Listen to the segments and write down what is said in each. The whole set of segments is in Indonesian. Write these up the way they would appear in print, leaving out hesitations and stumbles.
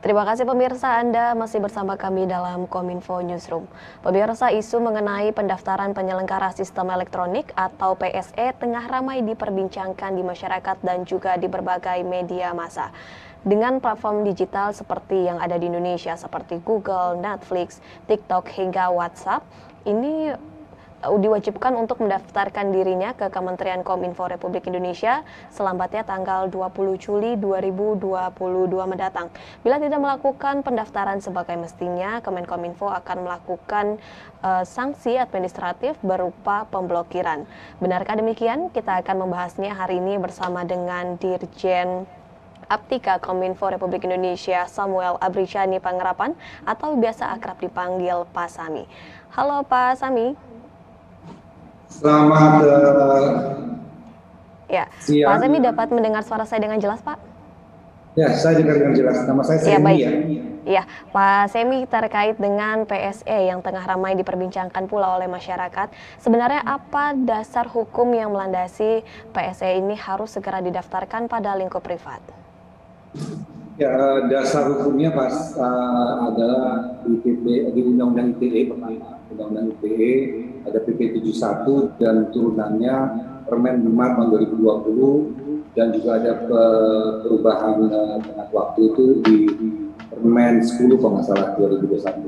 Terima kasih pemirsa, Anda masih bersama kami dalam Kominfo Newsroom. Pemirsa, isu mengenai pendaftaran penyelenggara sistem elektronik atau PSE tengah ramai diperbincangkan di masyarakat dan juga di berbagai media massa. Dengan platform digital seperti yang ada di Indonesia seperti Google, Netflix, TikTok hingga WhatsApp, ini diwajibkan untuk mendaftarkan dirinya ke Kementerian Kominfo Republik Indonesia selambatnya tanggal 20 Juli 2022 mendatang. Bila tidak melakukan pendaftaran sebagai mestinya, Kemenkominfo akan melakukan sanksi administratif berupa pemblokiran. Benarkah demikian? Kita akan membahasnya hari ini bersama dengan Dirjen Aptika Kominfo Republik Indonesia Samuel Abrichani Pangerapan atau biasa akrab dipanggil Pak Sami. Halo Pak Sami. Selamat siang. Pak Semi dapat mendengar suara saya dengan jelas, Pak? Ya, saya dengar dengan jelas. Nama saya Semi ya. Ya, Pak Semi, terkait dengan PSE yang tengah ramai diperbincangkan pula oleh masyarakat, sebenarnya apa dasar hukum yang melandasi PSE ini harus segera didaftarkan pada lingkup privat? Ya, dasar hukumnya adalah di Undang-Undang ITE, Undang-Undang ITE ada PP 71 dan turunannya Permen 5 tahun 2020 dan juga ada perubahan tengah waktu itu di Permen 10 kalau nggak salah 2021.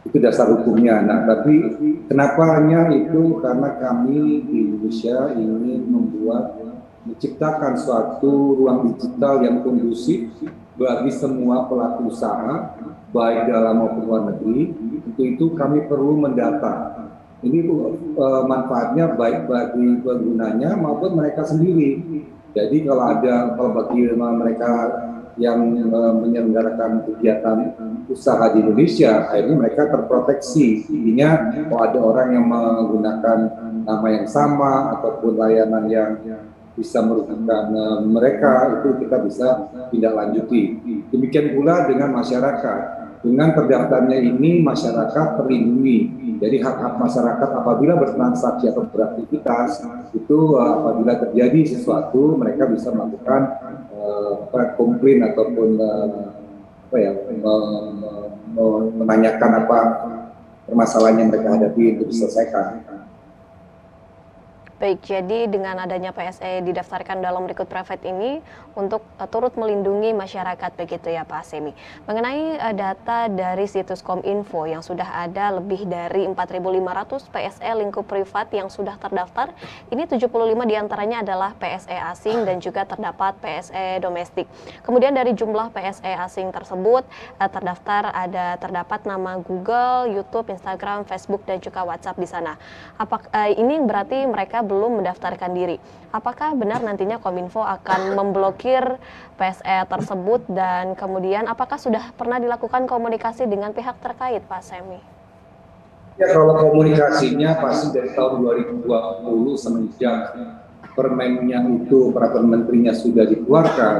Itu dasar hukumnya. Nah, tapi kenapanya itu karena kami di Indonesia ingin menciptakan suatu ruang digital yang kondusif bagi semua pelaku usaha, baik dalam maupun luar negeri. Untuk itu kami perlu mendata. Ini manfaatnya baik bagi penggunanya maupun mereka sendiri. Jadi kalau bagi mereka yang menyelenggarakan kegiatan usaha di Indonesia, akhirnya mereka terproteksi. Intinya kalau ada orang yang menggunakan nama yang sama ataupun layanan yang bisa merugikan mereka, itu kita bisa tindak lanjuti. Demikian pula dengan masyarakat. Dengan terdaftarnya ini masyarakat terlindungi. Jadi hak-hak masyarakat apabila bertransaksi atau beraktivitas itu apabila terjadi sesuatu mereka bisa melakukan komplain ataupun menanyakan apa permasalahan yang mereka hadapi untuk diselesaikan. Baik, jadi dengan adanya PSE didaftarkan dalam lingkup private ini untuk turut melindungi masyarakat begitu ya Pak Semi. Mengenai data dari situs Kominfo yang sudah ada lebih dari 4.500 PSE lingkup privat yang sudah terdaftar, ini 75 diantaranya adalah PSE asing dan juga terdapat PSE domestik. Kemudian dari jumlah PSE asing tersebut terdapat nama Google, YouTube, Instagram, Facebook dan juga WhatsApp di sana. Ini berarti mereka belum mendaftarkan diri. Apakah benar nantinya Kominfo akan memblokir PSE tersebut dan kemudian apakah sudah pernah dilakukan komunikasi dengan pihak terkait, Pak Semi? Ya, kalau komunikasinya pasti dari tahun 2020 semenjak permennya itu peraturan menterinya sudah dikeluarkan,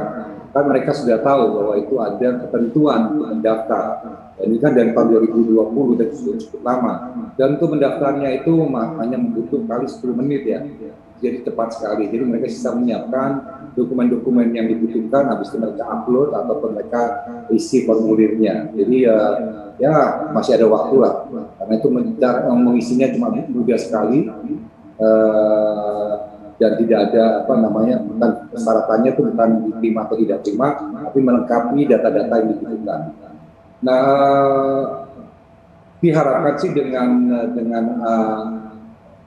kan mereka sudah tahu bahwa itu ada ketentuan untuk mendaftar. Dan ini kan dari tahun 2020 dan sudah cukup lama. Dan untuk mendaftarnya itu hanya membutuhkan kali 10 menit ya. Jadi tepat sekali. Jadi mereka bisa menyiapkan dokumen-dokumen yang dibutuhkan, habis itu mereka upload ataupun mereka isi formulirnya. Jadi ya masih ada waktu lah. Karena itu mengisinya cuma mudah sekali. Dan tidak ada bukan persyaratannya itu bukan diterima atau tidak terima, tapi melengkapi data-data yang dibutuhkan. Nah, diharapkan sih dengan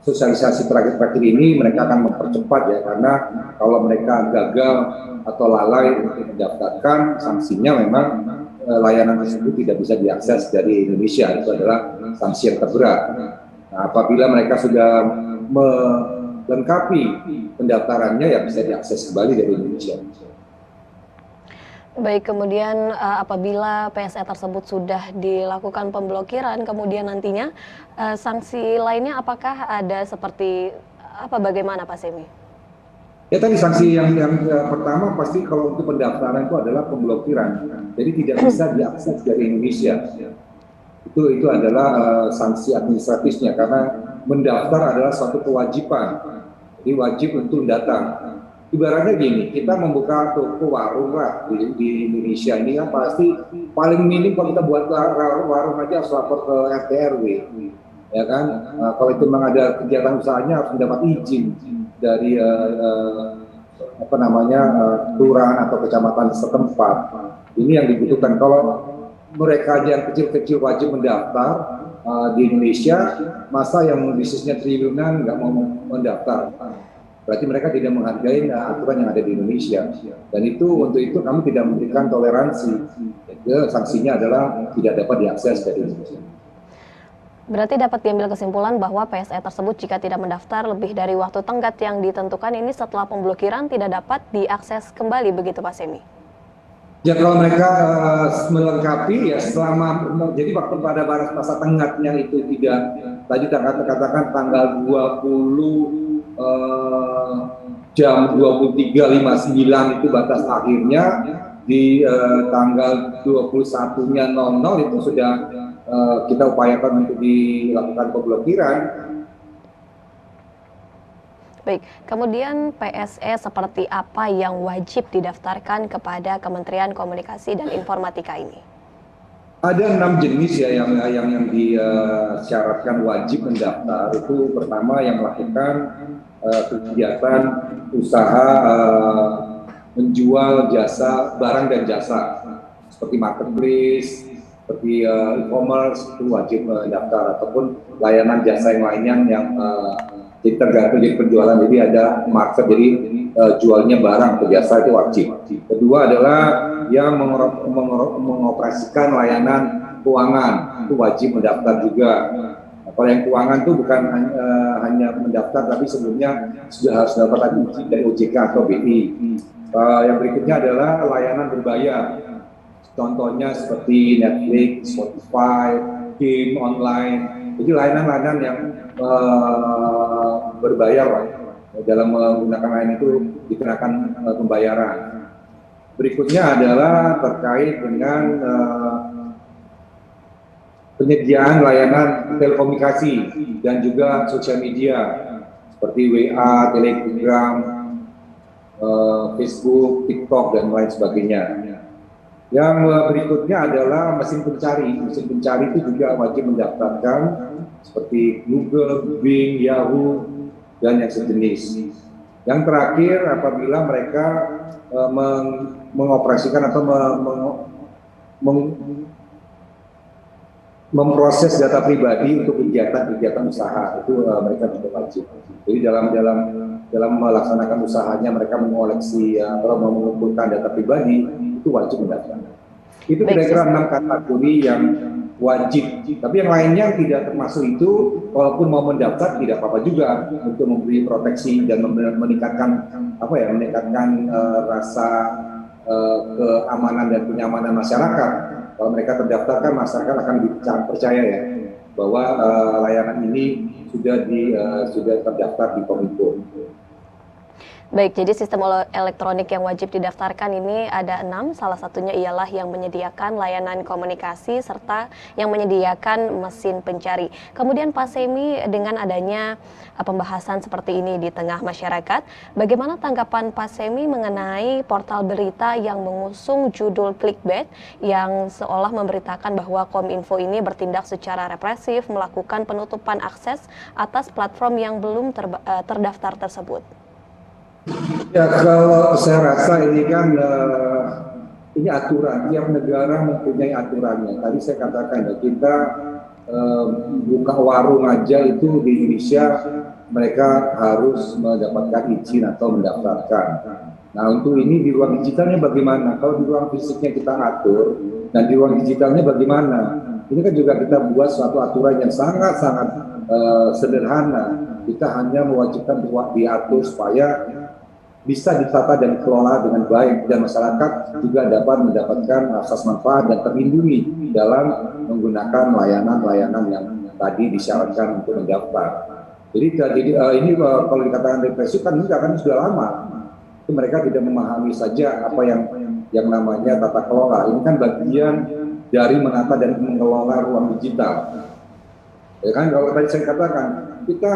sosialisasi terakhir ini mereka akan mempercepat ya, karena kalau mereka gagal atau lalai untuk mendaftarkan, sanksinya memang layanan tersebut tidak bisa diakses dari Indonesia. Itu adalah sanksi yang terberat. Nah, apabila mereka sudah melengkapi pendaftarannya ya bisa diakses kembali dari Indonesia. Baik, kemudian apabila PSE tersebut sudah dilakukan pemblokiran, kemudian nantinya sanksi lainnya apakah ada seperti bagaimana Pak Semi? Ya tadi sanksi yang pertama pasti kalau untuk pendaftaran itu adalah pemblokiran, jadi tidak bisa diakses dari Indonesia. Itu adalah sanksi administratifnya karena mendaftar adalah suatu kewajiban, jadi wajib untuk datang. ibaratnya gini, kita membuka toko warung lah di Indonesia ini kan pasti paling minim kalau kita buat warung aja harus lapor ke RT RW, ya kan. Kalau itu memang ada kegiatan usahanya harus mendapat izin dari apa namanya kelurahan atau kecamatan setempat. Ini yang dibutuhkan. Kalau mereka aja yang kecil-kecil wajib mendaftar di Indonesia, masa yang bisnisnya triliunan nggak mau mendaftar? Berarti mereka tidak menghargai aturan yang ada di Indonesia. Dan untuk itu kami tidak memberikan toleransi. Sanksinya adalah tidak dapat diakses dari Indonesia. Berarti dapat diambil kesimpulan bahwa PSE tersebut jika tidak mendaftar lebih dari waktu tenggat yang ditentukan ini setelah pemblokiran tidak dapat diakses kembali, begitu Pak Semi? Ya kalau mereka melengkapi ya selama, jadi waktu pada masa tenggatnya itu tidak, tadi katakan tanggal 20 jam 23.59 itu batas akhirnya, di tanggal 21-nya 00 itu sudah kita upayakan untuk dilakukan pemblokiran. Baik, kemudian PSE seperti apa yang wajib didaftarkan kepada Kementerian Komunikasi dan Informatika ini? Ada 6 jenis ya yang disyaratkan wajib mendaftar. Itu pertama yang melakukan kegiatan usaha menjual jasa barang dan jasa seperti marketplace, seperti e-commerce, itu wajib mendaftar, ataupun layanan jasa yang lainnya yang jadi tergantung jadi penjualan, jadi ada market, jadi jualnya barang atau jasa itu wajib. Kedua adalah yang mengoperasikan layanan keuangan, itu wajib mendaftar juga. Kalau yang keuangan itu bukan hanya mendaftar, tapi sebelumnya sudah harus mendapatkan izin dari OJK atau BI. Yang berikutnya adalah layanan berbayar, contohnya seperti Netflix, Spotify, game online. Jadi layanan-layanan yang berbayar lah. Dalam menggunakan layanan itu dikenakan pembayaran. Berikutnya adalah terkait dengan penyediaan layanan telekomunikasi dan juga sosial media seperti WA, Telegram, Facebook, TikTok, dan lain sebagainya. Yang berikutnya adalah mesin pencari. Mesin pencari itu juga wajib mendaftarkan seperti Google, Bing, Yahoo, dan yang sejenis. Yang terakhir, apabila mereka mengoperasikan atau memproses data pribadi untuk kegiatan usaha, itu mereka juga wajib. Jadi dalam melaksanakan usahanya mereka mengoleksi atau mengumpulkan data pribadi, itu wajib mendaftar. Itu kira-kira 6 kategori yang wajib. Tapi yang lainnya tidak termasuk itu, walaupun mau mendaftar tidak apa-apa juga untuk memberi proteksi dan meningkatkan rasa keamanan dan kenyamanan masyarakat. Kalau mereka terdaftarkan, masyarakat akan lebih percaya ya bahwa layanan ini sudah terdaftar di Kominfo. Baik, jadi sistem elektronik yang wajib didaftarkan ini ada 6, salah satunya ialah yang menyediakan layanan komunikasi serta yang menyediakan mesin pencari. Kemudian Pak Semi, dengan adanya pembahasan seperti ini di tengah masyarakat, bagaimana tanggapan Pak Semi mengenai portal berita yang mengusung judul clickbait yang seolah memberitakan bahwa Kominfo ini bertindak secara represif melakukan penutupan akses atas platform yang belum terdaftar tersebut? Ya, kalau saya rasa ini kan ini aturan, tiap negara mempunyai aturannya. Tadi saya katakan ya, kita buka warung aja itu di Indonesia mereka harus mendapatkan izin atau mendaftarkan. Nah, untuk ini di ruang digitalnya bagaimana? Kalau di ruang fisiknya kita atur dan di ruang digitalnya bagaimana? Ini kan juga kita buat suatu aturan yang sangat-sangat sederhana. Kita hanya mewajibkan diatur supaya bisa ditata dan dikelola dengan baik, dan masyarakat juga dapat mendapatkan asas manfaat dan terlindungi dalam menggunakan layanan-layanan yang tadi disyaratkan untuk mendaftar. Jadi ini kalau dikatakan represif kan ini kan sudah lama. Itu mereka tidak memahami saja apa yang namanya tata kelola. Ini kan bagian dari menata dan mengelola ruang digital. Ya kan, kalau tadi saya katakan kita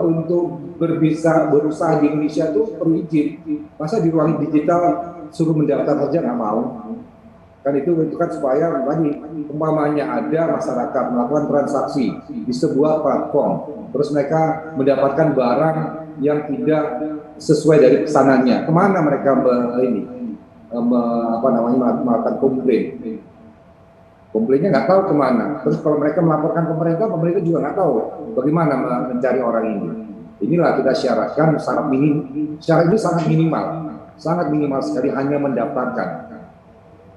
untuk berusaha di Indonesia itu perlu izin. Masa di ruang digital suruh mendaftar saja nggak mau? Kan itu kan supaya tadi umpamanya ada masyarakat melakukan transaksi di sebuah platform, terus mereka mendapatkan barang yang tidak sesuai dari pesanannya, kemana mereka melakukan komplain? Komplainnya nggak tahu kemana. Terus kalau mereka melaporkan pemerintah juga nggak tahu bagaimana mencari orang ini. Inilah kita syaratkan syarat ini sangat minimal sekali, hanya mendaftarkan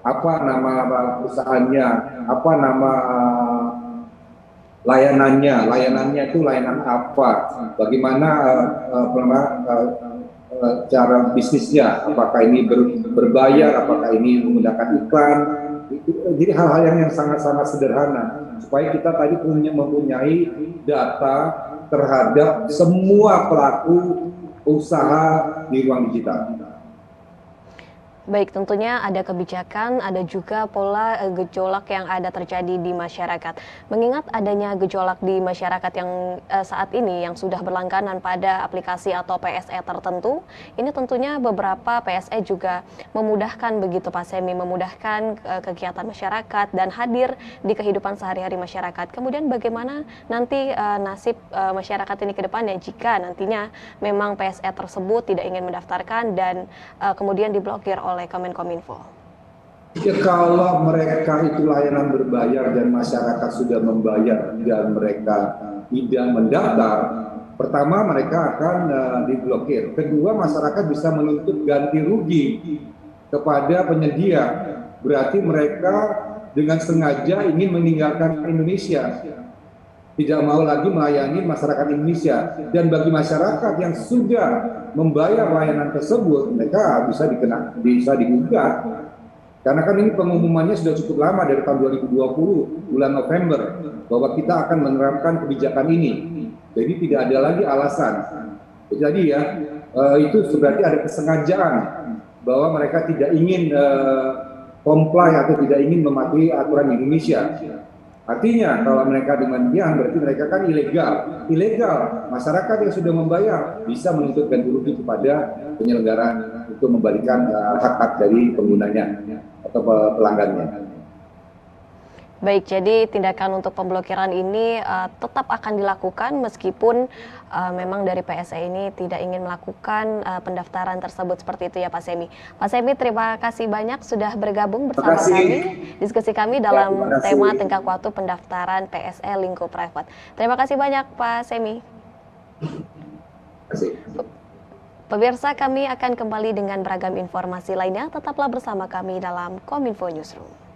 apa nama perusahaannya, apa nama layanannya itu layanan apa, bagaimana cara bisnisnya, apakah ini berbayar, apakah ini menggunakan iklan. Jadi hal-hal yang sangat-sangat sederhana supaya kita tadi mempunyai data terhadap semua pelaku usaha di ruang digital. Baik, tentunya ada kebijakan, ada juga pola gejolak yang ada terjadi di masyarakat. Mengingat adanya gejolak di masyarakat yang saat ini yang sudah berlangganan pada aplikasi atau PSE tertentu, ini tentunya beberapa PSE juga memudahkan begitu Pak Semi, memudahkan kegiatan masyarakat dan hadir di kehidupan sehari-hari masyarakat. Kemudian bagaimana nanti nasib masyarakat ini ke depannya jika nantinya memang PSE tersebut tidak ingin mendaftarkan dan kemudian diblokir oleh Kemenkominfo? Ya, kalau mereka itu layanan berbayar dan masyarakat sudah membayar dan mereka tidak mendaftar, pertama mereka akan diblokir. Kedua, masyarakat bisa menuntut ganti rugi kepada penyedia. Berarti mereka dengan sengaja ingin meninggalkan Indonesia, tidak mau lagi melayani masyarakat Indonesia. Dan bagi masyarakat yang sudah membayar layanan tersebut, mereka bisa digugat. Karena kan ini pengumumannya sudah cukup lama, dari tahun 2020 bulan November, bahwa kita akan menerapkan kebijakan ini. Jadi tidak ada lagi alasan. Jadi ya itu berarti ada kesengajaan bahwa mereka tidak ingin comply atau tidak ingin mematuhi aturan Indonesia. Artinya kalau mereka demikian berarti mereka kan ilegal. Masyarakat yang sudah membayar bisa menuntut ganti rugi kepada penyelenggara untuk membalikan hak-hak dari penggunanya atau pelanggannya. Baik, jadi tindakan untuk pemblokiran ini tetap akan dilakukan meskipun memang dari PSE ini tidak ingin melakukan pendaftaran tersebut seperti itu ya Pak Semi. Pak Semi, terima kasih banyak sudah bergabung bersama kami, diskusi kami dalam tema tenggang waktu pendaftaran PSE lingkup private. Terima kasih banyak Pak Semi. Pemirsa, kami akan kembali dengan beragam informasi lainnya. Tetaplah bersama kami dalam Kominfo Newsroom.